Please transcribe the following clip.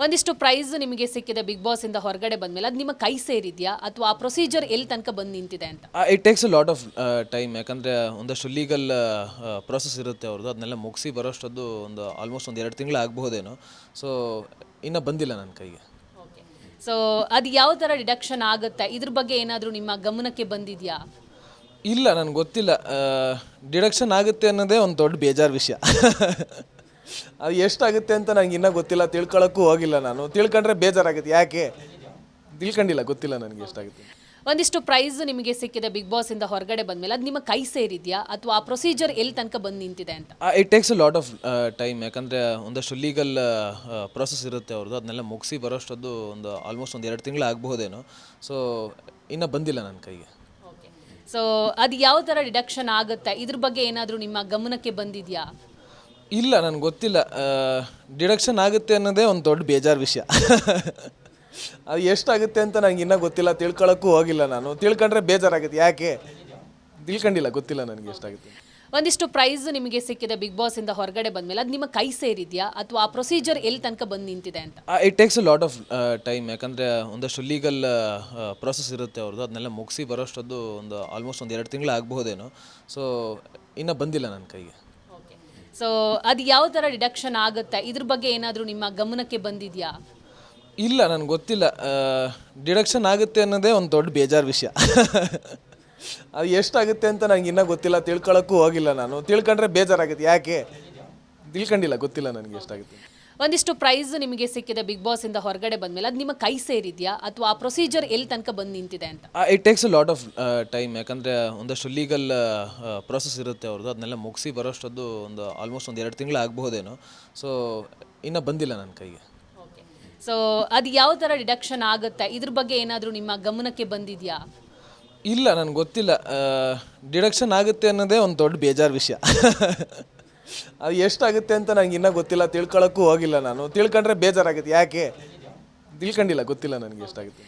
ಒಂದಿಷ್ಟು ಪ್ರೈಸ್ ನಿಮಗೆ ಸಿಕ್ಕಿದೆ ಬಿಗ್ ಬಾಸ್ ಇಂದ ಹೊರಗಡೆ ಬಂದ್ಮೇಲೆ ಅದು ನಿಮ್ಮ ಕೈ ಸೇರಿದ್ಯಾ ಅಥವಾ ಆ ಪ್ರೊಸೀಜರ್ ಎಲ್ಲಿ ತನಕ ಬಂದು ನಿಂತಿದೆ ಅಂತ? It takes a lot of time. ಯಾಕಂದರೆ ಒಂದಷ್ಟು ಲೀಗಲ್ ಪ್ರೊಸೆಸ್ ಇರುತ್ತೆ ಅವ್ರದ್ದು, ಅದನ್ನೆಲ್ಲ ಮುಗಿಸಿ ಬರೋಷ್ಟದ್ದು ಆಲ್ಮೋಸ್ಟ್ 2 ತಿಂಗಳು ಆಗಬಹುದೇನೋ. ಸೊ ಇನ್ನೂ ಬಂದಿಲ್ಲ ನನ್ನ ಕೈಗೆ. ಸೊ ಅದು ಯಾವ ಥರ ಡಿಡಕ್ಷನ್ ಆಗುತ್ತೆ, ಇದ್ರ ಬಗ್ಗೆ ಏನಾದರೂ ನಿಮ್ಮ ಗಮನಕ್ಕೆ ಬಂದಿದೆಯಾ? ಇಲ್ಲ, ನನಗೆ ಗೊತ್ತಿಲ್ಲ. ಡಿಡಕ್ಷನ್ ಆಗುತ್ತೆ ಅನ್ನೋದೇ ಒಂದು ದೊಡ್ಡ ಬೇಜಾರು ವಿಷಯ. ಅದು ಎಷ್ಟಾಗುತ್ತೆ ಅಂತ ನನಗೆ ಇನ್ನೂ ಗೊತ್ತಿಲ್ಲ, ತಿಳ್ಕೊಳ್ಳೋಕ್ಕೂ ಹೋಗಿಲ್ಲ. ನಾನು ತಿಳ್ಕೊಂಡ್ರೆ ಬೇಜಾರಾಗುತ್ತೆ. ಯಾಕೆ ತಿಳ್ಕೊಂಡಿಲ್ಲ, ಗೊತ್ತಿಲ್ಲ ನನಗೆ ಎಷ್ಟಾಗುತ್ತೆ. ಒಂದಿಷ್ಟು ಪ್ರೈಸ್ ನಿಮಗೆ ಸಿಕ್ಕಿದೆ ಬಿಗ್ ಬಾಸ್ ಇಂದ ಹೊರಗಡೆ ಬಂದ್ಮೇಲೆ ಅದು ನಿಮ್ಮ ಕೈ ಸೇರಿದ್ಯಾ ಅಥವಾ ಆ ಪ್ರೊಸೀಜರ್ ಎಲ್ಲಿ ತನಕ ಬಂದು ನಿಂತಿದೆ ಅಂತ? It takes a lot of time. ಯಾಕಂದರೆ ಒಂದಷ್ಟು ಲೀಗಲ್ ಪ್ರೊಸೆಸ್ ಇರುತ್ತೆ ಅವ್ರದ್ದು, ಅದನ್ನೆಲ್ಲ ಮುಗಿಸಿ ಬರೋಷ್ಟದ್ದು ಆಲ್ಮೋಸ್ಟ್ 2 ತಿಂಗಳು ಆಗಬಹುದೇನೋ. ಸೊ ಇನ್ನೂ ಬಂದಿಲ್ಲ ನನ್ನ ಕೈಗೆ. ಸೊ ಅದು ಯಾವ ಥರ ಡಿಡಕ್ಷನ್ ಆಗುತ್ತೆ, ಇದ್ರ ಬಗ್ಗೆ ಏನಾದರೂ ನಿಮ್ಮ ಗಮನಕ್ಕೆ ಬಂದಿದೆಯಾ? ಇಲ್ಲ, ನನಗೆ ಗೊತ್ತಿಲ್ಲ. ಡಿಡಕ್ಷನ್ ಆಗುತ್ತೆ ಅನ್ನೋದೇ ಒಂದು ದೊಡ್ಡ ಬೇಜಾರು ವಿಷಯ. ಅದು ಎಷ್ಟಾಗುತ್ತೆ ಅಂತ ನನಗೆ ಇನ್ನೂ ಗೊತ್ತಿಲ್ಲ, ತಿಳ್ಕೊಳ್ಳೋಕ್ಕೂ ಹೋಗಿಲ್ಲ. ನಾನು ತಿಳ್ಕೊಂಡ್ರೆ ಬೇಜಾರಾಗುತ್ತೆ. ಯಾಕೆ ತಿಳ್ಕೊಂಡಿಲ್ಲ, ಗೊತ್ತಿಲ್ಲ ನನಗೆ ಎಷ್ಟಾಗುತ್ತೆ. ಒಂದಿಷ್ಟು ಪ್ರೈಸ್ ನಿಮಗೆ ಸಿಕ್ಕಿದೆ ಬಿಗ್ ಬಾಸ್ ಇಂದ ಹೊರಗಡೆ ಬಂದ್ಮೇಲೆ ಅದು ನಿಮ್ಮ ಕೈ ಸೇರಿದ್ಯಾ ಅಥವಾ ಆ ಪ್ರೊಸೀಜರ್ ಎಲ್ಲಿ ತನಕ ಬಂದು ನಿಂತಿದೆ ಅಂತ? It takes a lot of time. ಯಾಕಂದರೆ ಒಂದಷ್ಟು ಲೀಗಲ್ ಪ್ರೊಸೆಸ್ ಇರುತ್ತೆ ಅವ್ರದ್ದು, ಅದನ್ನೆಲ್ಲ ಮುಗಿಸಿ ಬರೋಷ್ಟದ್ದು ಆಲ್ಮೋಸ್ಟ್ 2 ತಿಂಗಳು ಆಗಬಹುದೇನೋ. ಸೊ ಇನ್ನೂ ಬಂದಿಲ್ಲ ನನ್ನ ಕೈಗೆ. ಸೊ ಅದು ಯಾವ ಥರ ಡಿಡಕ್ಷನ್ ಆಗುತ್ತೆ, ಇದ್ರ ಬಗ್ಗೆ ಏನಾದರೂ ನಿಮ್ಮ ಗಮನಕ್ಕೆ ಬಂದಿದೆಯಾ? ಇಲ್ಲ, ನನಗೆ ಗೊತ್ತಿಲ್ಲ. ಡಿಡಕ್ಷನ್ ಆಗುತ್ತೆ ಅನ್ನೋದೇ ಒಂದು ದೊಡ್ಡ ಬೇಜಾರು ವಿಷಯ. ಅದು ಎಷ್ಟಾಗುತ್ತೆ ಅಂತ ನನಗೆ ಇನ್ನೂ ಗೊತ್ತಿಲ್ಲ, ತಿಳ್ಕೊಳ್ಳೋಕ್ಕೂ ಹೋಗಿಲ್ಲ. ನಾನು ತಿಳ್ಕೊಂಡ್ರೆ ಬೇಜಾರಾಗುತ್ತೆ. ಯಾಕೆ ತಿಳ್ಕೊಂಡಿಲ್ಲ, ಗೊತ್ತಿಲ್ಲ ನನಗೆ ಎಷ್ಟಾಗುತ್ತೆ. ಒಂದಿಷ್ಟು ಪ್ರೈಸ್ ನಿಮಗೆ ಸಿಕ್ಕಿದೆ ಬಿಗ್ ಬಾಸ್ ಇಂದ ಹೊರಗಡೆ ಬಂದ್ಮೇಲೆ ಅದು ನಿಮ್ಮ ಕೈ ಸೇರಿದ್ಯಾ ಅಥವಾ ಆ ಪ್ರೊಸೀಜರ್ ಎಲ್ಲಿ ತನಕ ಬಂದು ನಿಂತಿದೆ ಅಂತ? It takes a lot of time. ಯಾಕಂದರೆ ಒಂದಷ್ಟು ಲೀಗಲ್ ಪ್ರೊಸೆಸ್ ಇರುತ್ತೆ ಅವ್ರದ್ದು, ಅದನ್ನೆಲ್ಲ ಮುಗಿಸಿ ಬರೋಷ್ಟದ್ದು ಆಲ್ಮೋಸ್ಟ್ 2 ತಿಂಗಳು ಆಗಬಹುದೇನೋ. ಸೊ ಇನ್ನೂ ಬಂದಿಲ್ಲ ನನ್ನ ಕೈಗೆ. ಸೊ ಅದು ಯಾವ ಥರ ಡಿಡಕ್ಷನ್ ಆಗುತ್ತೆ, ಇದ್ರ ಬಗ್ಗೆ ಏನಾದರೂ ನಿಮ್ಮ ಗಮನಕ್ಕೆ ಬಂದಿದೆಯಾ? ಇಲ್ಲ, ನನಗೆ ಗೊತ್ತಿಲ್ಲ. ಡಿಡಕ್ಷನ್ ಆಗುತ್ತೆ ಅನ್ನೋದೇ ಒಂದು ದೊಡ್ಡ ಬೇಜಾರು ವಿಷಯ. ಅದು ಎಷ್ಟಾಗುತ್ತೆ ಅಂತ ನನಗೆ ಇನ್ನೂ ಗೊತ್ತಿಲ್ಲ, ತಿಳ್ಕೊಳ್ಳೋಕ್ಕೂ ಹೋಗಿಲ್ಲ. ನಾನು ತಿಳ್ಕೊಂಡ್ರೆ ಬೇಜಾರಾಗುತ್ತೆ. ಯಾಕೆ ತಿಳ್ಕೊಂಡಿಲ್ಲ, ಗೊತ್ತಿಲ್ಲ ನನಗೆ ಎಷ್ಟಾಗುತ್ತೆ.